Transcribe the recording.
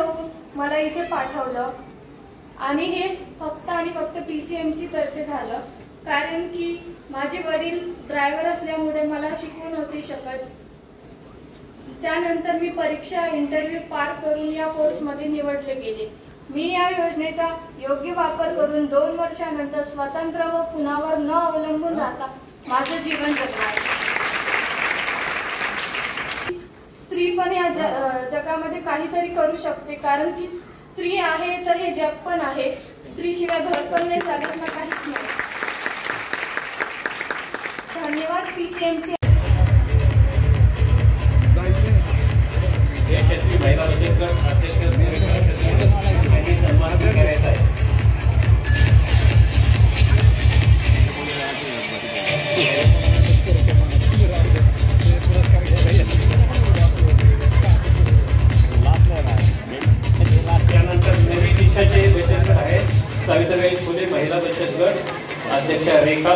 घेऊन मला इथे पाठवलं आणि हे फक्त आणि फक्त PCMC तर्फे झालं, कारण की माझे वडील ड्रायव्हर असल्यामुळे मला शिकवू नव्हते शकत। त्यानंतर मी परीक्षा इंटरव्ह्यू पार करून या कोर्समध्ये निवडले गेले। मी या योजनेचा योग्य वापर करून 2 वर्षानंतर स्वतंत्र व कुणावर न अवलंबून राहता माझे जीवन जगणार। स्त्री पण या जगामध्ये काहीतरी करू शकते, कारण की स्त्री आहे तर हे जग पण आहे। स्त्रीशिवाय घर पण नाही चालत ना, काहीच नाही। धन्यवाद PCMC। यशस्वी महिला बचत गट अध्यक्ष यांनी सन्मान करायचा आहे। त्यानंतर नवी दिशाचे बचत गट आहे, सावित्रीबाई फुले महिला बचत गट अध्यक्ष रेखा